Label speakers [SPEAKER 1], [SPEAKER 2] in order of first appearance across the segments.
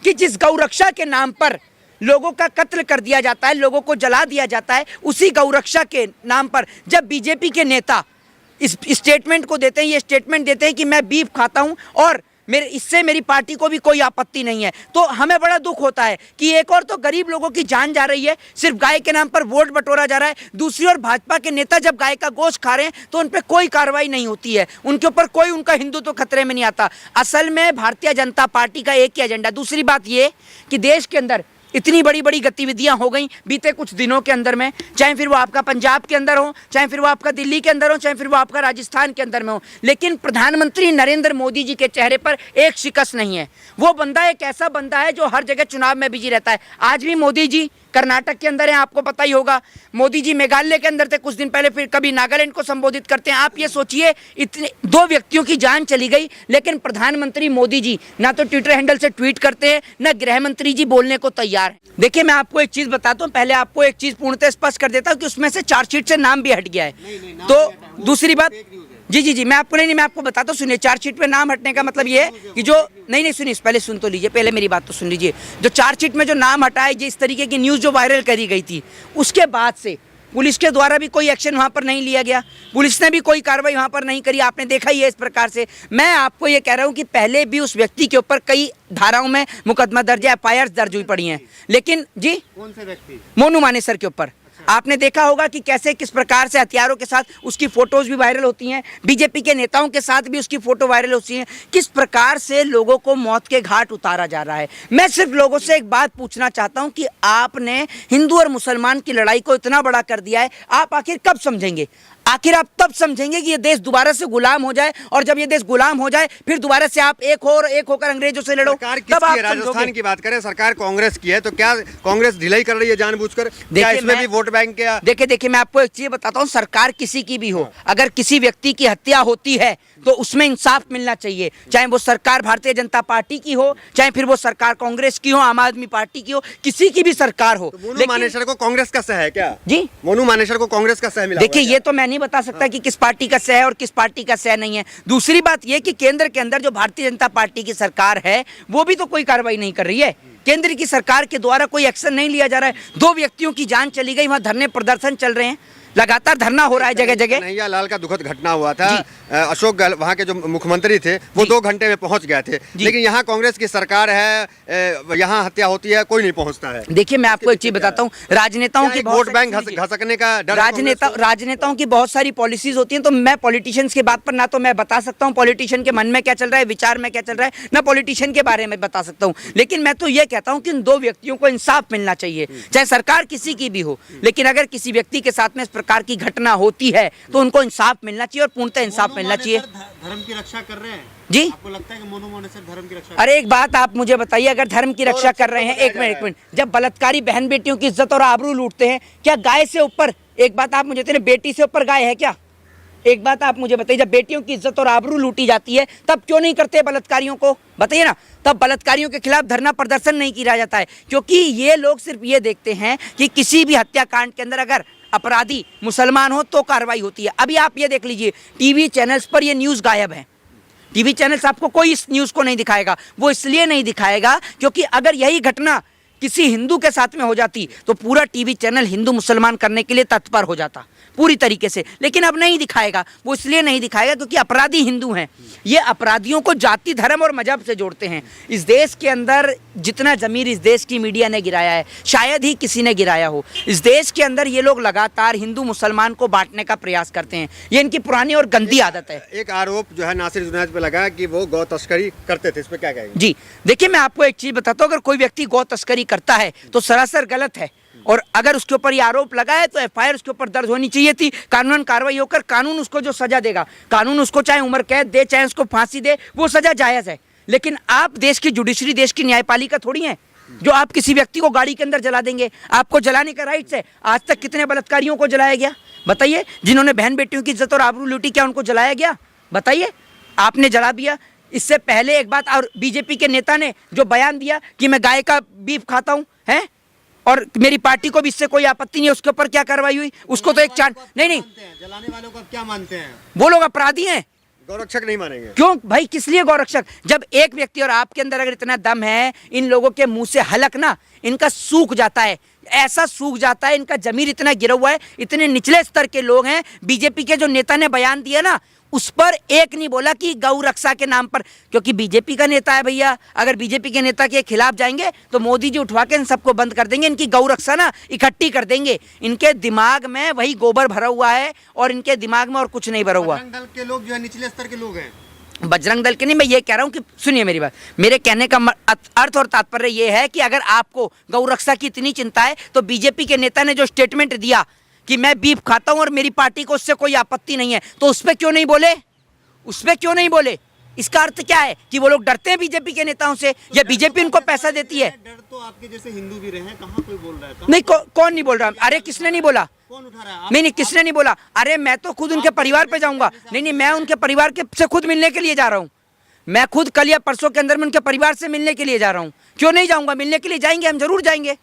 [SPEAKER 1] कि जिस गौरक्षा के नाम पर लोगों का कत्ल कर दिया जाता है, लोगों को जला दिया जाता है, उसी गौरक्षा के नाम पर जब बीजेपी के नेता इस स्टेटमेंट को देते हैं, ये स्टेटमेंट देते हैं कि मैं बीफ खाता हूं और इससे मेरी पार्टी को भी कोई आपत्ति नहीं है, तो हमें बड़ा दुख होता है कि एक और तो गरीब लोगों की जान जा रही है, सिर्फ गाय के नाम पर वोट बटोरा जा रहा है, दूसरी ओर भाजपा के नेता जब गाय का गोश्त खा रहे हैं तो उन पर कोई कार्रवाई नहीं होती है, उनके ऊपर कोई उनका हिंदुत्व खतरे में नहीं आता। असल में भारतीय जनता पार्टी का एक ही एजेंडा। दूसरी बात ये कि देश के अंदर इतनी बड़ी बड़ी गतिविधियां हो गई बीते कुछ दिनों के अंदर में, चाहे फिर वो आपका पंजाब के अंदर हो, चाहे फिर वो आपका दिल्ली के अंदर हो, चाहे फिर वो आपका राजस्थान के अंदर में हो, लेकिन प्रधानमंत्री नरेंद्र मोदी जी के चेहरे पर एक शिकस्त नहीं है। वो बंदा एक ऐसा बंदा है जो हर जगह चुनाव में बिजी रहता है। आज भी मोदी जी कर्नाटक के अंदर है, आपको पता ही होगा, मोदी जी मेघालय के अंदर थे कुछ दिन पहले, फिर कभी नागालैंड को संबोधित करते हैं। आप ये सोचिए, इतने दो व्यक्तियों की जान चली गई, लेकिन प्रधानमंत्री मोदी जी ना तो ट्विटर हैंडल से ट्वीट करते हैं, ना गृह मंत्री जी बोलने को तैयार है। देखिए मैं आपको एक चीज बताता हूँ, पहले आपको एक चीज पूर्णतः स्पष्ट कर देता हूँ कि उसमें से चार्जशीट से नाम भी हट गया है। तो दूसरी बात, जी मैं आपको नहीं मैं आपको बताता हूँ, सुनिए। चार्जशीट पे नाम हटने का मतलब ये है कि जो नहीं सुनिए, पहले सुन तो लीजिए, पहले मेरी बात तो सुन लीजिए। जो चार्जशीट में जो नाम हटा है, जिस तरीके की न्यूज़ जो वायरल करी गई थी, उसके बाद से पुलिस के द्वारा भी कोई एक्शन वहाँ पर नहीं लिया गया, पुलिस ने भी कोई कार्रवाई वहाँ पर नहीं करी। आपने देखा ही है इस प्रकार से। मैं आपको ये कह रहा हूँ कि पहले भी उस व्यक्ति के ऊपर कई धाराओं में मुकदमा दर्ज है, FIR दर्ज हुई पड़ी हैं, लेकिन जी
[SPEAKER 2] कौन से व्यक्ति?
[SPEAKER 1] मोनू मानेसर के ऊपर आपने देखा होगा कि कैसे किस प्रकार से हथियारों के साथ उसकी फोटोज भी वायरल होती हैं, बीजेपी के नेताओं के साथ भी उसकी फोटो वायरल होती हैं, किस प्रकार से लोगों को मौत के घाट उतारा जा रहा है। मैं सिर्फ लोगों से एक बात पूछना चाहता हूं कि आपने हिंदू और मुसलमान की लड़ाई को इतना बड़ा कर दिया है, आप आखिर कब समझेंगे? आखिर आप तब समझेंगे कि ये देश दोबारा से गुलाम हो जाए, और जब ये देश गुलाम हो जाए फिर दोबारा से आप एक होकर अंग्रेजों से लड़ो।
[SPEAKER 2] तब आप राजस्थान की बात करें, सरकार कांग्रेस की है, तो क्या कांग्रेस ढिलाई कर रही है जानबूझकर? क्या इसमें भी वोट बैंक क्या?
[SPEAKER 1] देखिए मैं आपको एक चीज बताता हूँ, सरकार किसी की भी हो, अगर किसी व्यक्ति की हत्या होती है तो उसमें इंसाफ मिलना चाहिए, चाहे वो सरकार भारतीय जनता पार्टी की हो, चाहे फिर वो सरकार कांग्रेस की हो, आम आदमी पार्टी की हो, किसी की भी सरकार हो।
[SPEAKER 2] तो मोनू मानेसर को कांग्रेस का सह है क्या?
[SPEAKER 1] जी,
[SPEAKER 2] मोनू मानेसर को कांग्रेस का सह मिला?
[SPEAKER 1] देखिए ये तो मैं नहीं बता सकता कि किस पार्टी का सह है और किस पार्टी का सह नहीं है। दूसरी बात ये कि केंद्र के अंदर जो भारतीय जनता पार्टी की सरकार है वो भी तो कोई कार्रवाई नहीं कर रही है, केंद्र की सरकार के द्वारा कोई एक्शन नहीं लिया जा रहा है। 2 व्यक्तियों की जान चली गई, वहां धरने प्रदर्शन चल रहे हैं, लगातार धरना हो रहा है जगह जगह।
[SPEAKER 2] कन्हैया लाल का दुखद घटना हुआ था, अशोक गहलोत वहाँ के जो मुख्यमंत्री थे वो 2 घंटे में पहुंच गए थे, लेकिन यहाँ कांग्रेस की सरकार है, यहाँ हत्या होती है, कोई नहीं पहुंचता है।
[SPEAKER 1] देखिए मैं आपको एक चीज बताता हूँ, राजनेताओं की
[SPEAKER 2] वोट बैंक घसकने का डर,
[SPEAKER 1] राजनेताओं की बहुत सारी पॉलिसीज होती हैं, तो मैं पॉलिटिशियंस के बात पर ना तो मैं बता सकता हूँ पॉलिटिशियन के मन में क्या चल रहा है, विचार में क्या चल रहा है, ना पॉलिटिशियन के बारे में बता सकता हूँ, लेकिन मैं तो ये कहता हूँ कि इन 2 व्यक्तियों को इंसाफ मिलना चाहिए, चाहे सरकार किसी की भी हो, लेकिन अगर किसी व्यक्ति के साथ में इस प्रकार की घटना होती है तो उनको इंसाफ मिलना चाहिए और पूर्णतः इंसाफ मिलना चाहिए।
[SPEAKER 2] धर्म की रक्षा कर रहे हैं
[SPEAKER 1] जी?
[SPEAKER 2] आपको लगता है कि मोनू मानेसर धर्म की रक्षा?
[SPEAKER 1] अरे एक बात आप मुझे बताइए, अगर धर्म की रक्षा कर रहे हैं, एक मिनट, जब बलात्कारी बहन बेटियों की इज्जत और आबरू लूटते हैं, क्या गाय से ऊपर, एक बात आप मुझे बताइए, बेटी से ऊपर गाय है क्या? एक बात आप मुझे बताइए, जब बेटियों की इज्जत और आबरू लूटी जाती है तब क्यों नहीं करते बलात्कारियों को? बताइए ना, तब बलात्कारियों के खिलाफ धरना प्रदर्शन नहीं किया जाता है, क्योंकि ये लोग सिर्फ ये देखते हैं कि किसी भी हत्याकांड के अंदर अगर अपराधी मुसलमान हो तो कार्रवाई होती है। अभी आप ये देख लीजिए, टीवी चैनल्स पर ये न्यूज़ गायब है, टीवी चैनल्स आपको कोई इस न्यूज़ को नहीं दिखाएगा। वो इसलिए नहीं दिखाएगा क्योंकि अगर यही घटना किसी हिंदू के साथ में हो जाती तो पूरा टीवी चैनल हिंदू मुसलमान करने के लिए तत्पर हो जाता पूरी तरीके से, लेकिन अब नहीं दिखाएगा। वो इसलिए नहीं दिखाएगा क्योंकि अपराधी हिंदू हैं, ये अपराधियों को जाति धर्म और मजहब से जोड़ते हैं। इस देश के अंदर जितना ज़मीर इस देश की मीडिया ने गिराया है शायद ही किसी ने गिराया हो। इस देश के अंदर ये लोग लगातार हिंदू मुसलमान को बांटने का प्रयास करते हैं, ये इनकी पुरानी और गंदी आदत है।
[SPEAKER 2] एक आरोप जो है नासिर जुनैद पे लगा कि वो गौ तस्करी करते थे, इस पे क्या कहेंगे?
[SPEAKER 1] जी देखिए मैं आपको एक चीज़ बताता हूँ, अगर कोई व्यक्ति गौ तस्करी करता है तो सरासर गलत है, और अगर उसके ऊपर ये आरोप लगा है तो FIR उसके ऊपर दर्ज होनी चाहिए थी, कानूनन कार्रवाई होकर कानून उसको जो सजा देगा, कानून उसको चाहे उम्र कैद दे चाहे उसको फांसी दे, वो सजा जायज़ है। लेकिन आप देश की जुडिशरी, देश की न्यायपालिका थोड़ी है जो आप किसी व्यक्ति को गाड़ी के अंदर जला देंगे। आपको जलाने का राइट्स है। आज तक कितने बलात्कारियों को जलाया गया बताइए, जिन्होंने बहन बेटियों की इज्जत और आबरू लूटी, क्या उनको जलाया गया? बताइए, आपने जला दिया। इससे पहले एक बात और, बीजेपी के नेता ने जो बयान दिया कि मैं गाय का बीफ खाता हूँ है और मेरी पार्टी को भी इससे कोई आपत्ति नहीं है, उसके ऊपर क्या कार्रवाई हुई? उसको तो एक चांद नहीं,
[SPEAKER 2] जलाने वालों को क्या मानते हैं?
[SPEAKER 1] वो लोग अपराधी हैं,
[SPEAKER 2] गौरक्षक नहीं मानेंगे?
[SPEAKER 1] क्यों भाई, किस लिए गौरक्षक? जब एक व्यक्ति और आपके अंदर अगर इतना दम है, इन लोगों के मुंह से हलक ना इनका सूख जाता है, ऐसा सूख जाता है, इनका जमीर इतना गिरा हुआ है, इतने निचले स्तर के लोग हैं। बीजेपी के जो नेता ने बयान दिया ना, उस पर एक नहीं बोला कि गौ रक्षा के नाम पर, क्योंकि बीजेपी का नेता है भैया। अगर बीजेपी के नेता के खिलाफ जाएंगे तो मोदी जी उठवा के इन सबको बंद कर देंगे, इनकी गौ रक्षा ना इकट्ठी कर देंगे। इनके दिमाग में वही गोबर भरा हुआ है और इनके दिमाग में और कुछ नहीं भरा हुआ।
[SPEAKER 2] बजरंग दल के लोग जो है निचले स्तर के लोग हैं।
[SPEAKER 1] बजरंग दल के नहीं, मैं ये कह रहा हूं कि सुनिए मेरी बात, मेरे कहने का अर्थ और तात्पर्य ये है कि अगर आपको गौ रक्षा की इतनी चिंता है तो बीजेपी के नेता ने जो स्टेटमेंट दिया कि मैं बीफ खाता हूं और मेरी पार्टी को उससे कोई आपत्ति नहीं है, तो उस पर क्यों नहीं बोले? उस पर क्यों नहीं बोले? इसका अर्थ क्या है कि वो लोग डरते हैं बीजेपी के नेताओं से, या बीजेपी उनको पैसा देती है?
[SPEAKER 2] डर तो आपके जैसे हिंदू भी रहे हैं, कहाँ कोई बोल रहा है?
[SPEAKER 1] नहीं, कौन नहीं बोल रहा? अरे किसने नहीं बोला?
[SPEAKER 2] कौन उठा रहा है?
[SPEAKER 1] नहीं, किसने नहीं बोला? अरे मैं तो खुद उनके परिवार पे जाऊंगा। नहीं, मैं उनके परिवार के से खुद मिलने के लिए जा रहा हूँ। मैं खुद कल या परसों के अंदर में उनके परिवार से मिलने के लिए जा रहा हूँ। क्यों नहीं जाऊंगा? मिलने के लिए जाएंगे, हम जरूर जाएंगे।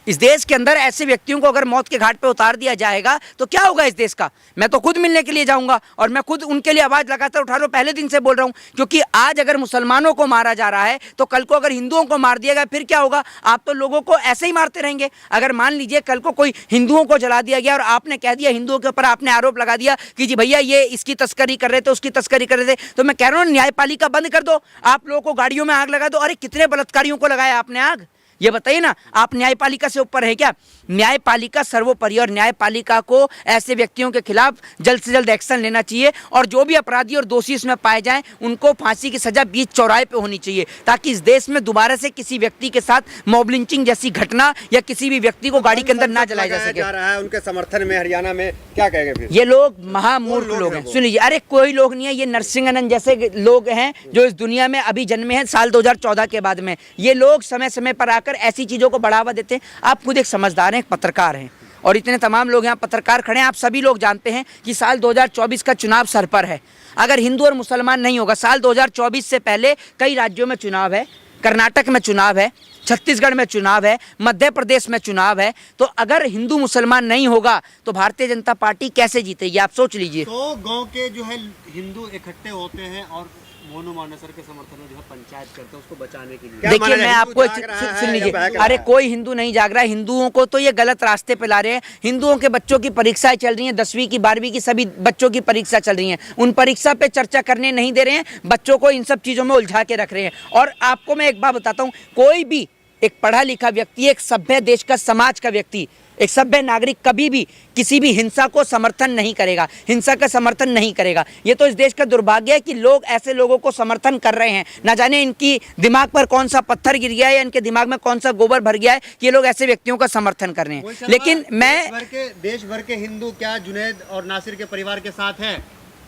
[SPEAKER 1] इस देश के अंदर ऐसे व्यक्तियों को अगर मौत के घाट पे उतार दिया जाएगा तो क्या होगा इस देश का? मैं तो खुद मिलने के लिए जाऊंगा और मैं खुद उनके लिए आवाज लगातार उठा रहा हूं, पहले दिन से बोल रहा हूं। क्योंकि आज अगर मुसलमानों को मारा जा रहा है तो कल को अगर हिंदुओं को मार दिया गया फिर क्या होगा? आप तो लोगों को ऐसे ही मारते रहेंगे। अगर मान लीजिए कल को कोई हिंदुओं को जला दिया गया और आपने कह दिया, हिंदुओं के ऊपर आपने आरोप लगा दिया कि जी भैया ये इसकी तस्करी कर रहे थे, उसकी तस्करी कर रहे थे, तो मैं कह रहा हूँ न्यायपालिका बंद कर दो। आप लोगों को गाड़ियों में आग लगा दो। अरे कितने बलात्कारियों को लगाया आपने आग? ये बताइए ना, आप न्यायपालिका से ऊपर है क्या? न्यायपालिका सर्वोपरि, और न्यायपालिका को ऐसे व्यक्तियों के खिलाफ जल्द से जल्द एक्शन लेना चाहिए और जो भी अपराधी और दोषी इसमें पाए जाएं उनको फांसी की सजा बीच चौराहे पे होनी चाहिए, ताकि इस देश में दोबारा से किसी व्यक्ति के साथ मॉब लिंचिंग जैसी घटना या किसी भी व्यक्ति को गाड़ी के अंदर ना जलाया जा सके।
[SPEAKER 2] उनके समर्थन में हरियाणा में क्या कहेंगे फिर?
[SPEAKER 1] ये लोग महामूर्ख लोग हैं। सुनिए, अरे कोई लोग नहीं है, ये नरसिंहानंद जैसे लोग हैं जो इस दुनिया में अभी जन्मे हैं साल 2014 के बाद में। ये लोग समय समय पर आकर ऐसी चीजों को बढ़ावा देते हैं। आप खुद एक समझदार हैं, एक पत्रकार हैं, और इतने तमाम लोग यहाँ पत्रकार खड़े हैं। आप सभी लोग जानते हैं कि साल 2024 का चुनाव सर पर है। अगर हिंदू और मुसलमान नहीं होगा, साल 2024 से पहले कई राज्यों में चुनाव है, कर्नाटक में चुनाव है, छत्तीसगढ़ में चुनाव है, मध्य प्रदेश में चुनाव है। तो अगर हिंदू मुसलमान नहीं होगा तो भारतीय जनता पार्टी कैसे जीतेगी? आप सोच लीजिए।
[SPEAKER 2] तो गांव के जो है हिंदू इकट्ठे होते हैं और मोनू मानेसर के समर्थन में जो है पंचायत करते हैं उसको बचाने के लिए।
[SPEAKER 1] देखिए, मैं आपको सुन लीजिए, अरे कोई हिंदू नहीं जाग रहा है। हिंदुओं को तो ये गलत रास्ते पे ला रहे हैं। हिंदुओं के बच्चों की परीक्षाएं चल रही हैं, 10वीं की 12वीं की सभी बच्चों की परीक्षा चल रही हैं। उन परीक्षा पे चर्चा करने नहीं दे रहे हैं, बच्चों को इन सब चीजों में उलझा के रख रहे हैं। और आपको मैं एक बात बताता हूँ, कोई भी एक पढ़ा लिखा व्यक्ति, एक सभ्य देश का, समाज का व्यक्ति, एक सभ्य नागरिक कभी भी किसी भी हिंसा को समर्थन नहीं करेगा, हिंसा का समर्थन नहीं करेगा। ये तो इस देश का दुर्भाग्य है कि लोग ऐसे लोगों को समर्थन कर रहे हैं। ना जाने इनकी दिमाग पर कौन सा पत्थर गिर गया है या इनके दिमाग में कौन सा गोबर भर गया है कि ये लोग ऐसे व्यक्तियों का समर्थन कर रहे हैं। लेकिन मैं
[SPEAKER 2] देश भर के हिंदू क्या जुनैद और नासिर के परिवार के साथ है?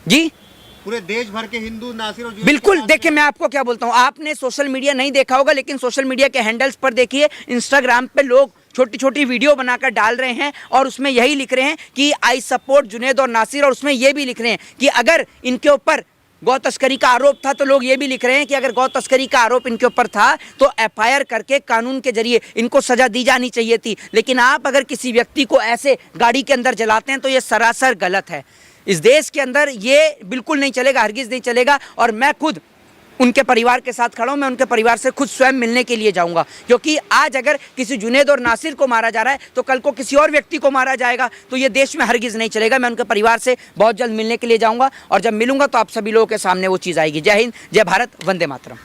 [SPEAKER 1] जी,
[SPEAKER 2] पूरे देश भर के हिंदू नासिर और
[SPEAKER 1] बिल्कुल। देखिए, मैं आपको क्या बोलता हूँ, आपने सोशल मीडिया नहीं देखा होगा, लेकिन सोशल मीडिया के हैंडल्स पर देखिए, इंस्टाग्राम पे लोग छोटी छोटी वीडियो बनाकर डाल रहे हैं और उसमें यही लिख रहे हैं कि आई सपोर्ट जुनैद और नासिर, और उसमें यह भी लिख रहे हैं कि अगर इनके ऊपर गौ तस्करी का आरोप था, तो लोग ये भी लिख रहे हैं कि अगर गौ तस्करी का आरोप इनके ऊपर था तो एफआईआर करके कानून के जरिए इनको सजा दी जानी चाहिए थी। लेकिन आप अगर किसी व्यक्ति को ऐसे गाड़ी के अंदर जलाते हैं तो ये सरासर गलत है। इस देश के अंदर ये बिल्कुल नहीं चलेगा, हरगिज नहीं चलेगा। और मैं खुद उनके परिवार के साथ खड़ा हूं, मैं उनके परिवार से खुद स्वयं मिलने के लिए जाऊंगा। क्योंकि आज अगर किसी जुनैद और नासिर को मारा जा रहा है तो कल को किसी और व्यक्ति को मारा जाएगा, तो ये देश में हरगिज नहीं चलेगा। मैं उनके परिवार से बहुत जल्द मिलने के लिए जाऊंगा और जब मिलूंगा तो आप सभी लोगों के सामने वो चीज़ आएगी। जय हिंद, जय भारत, वंदे मातरम।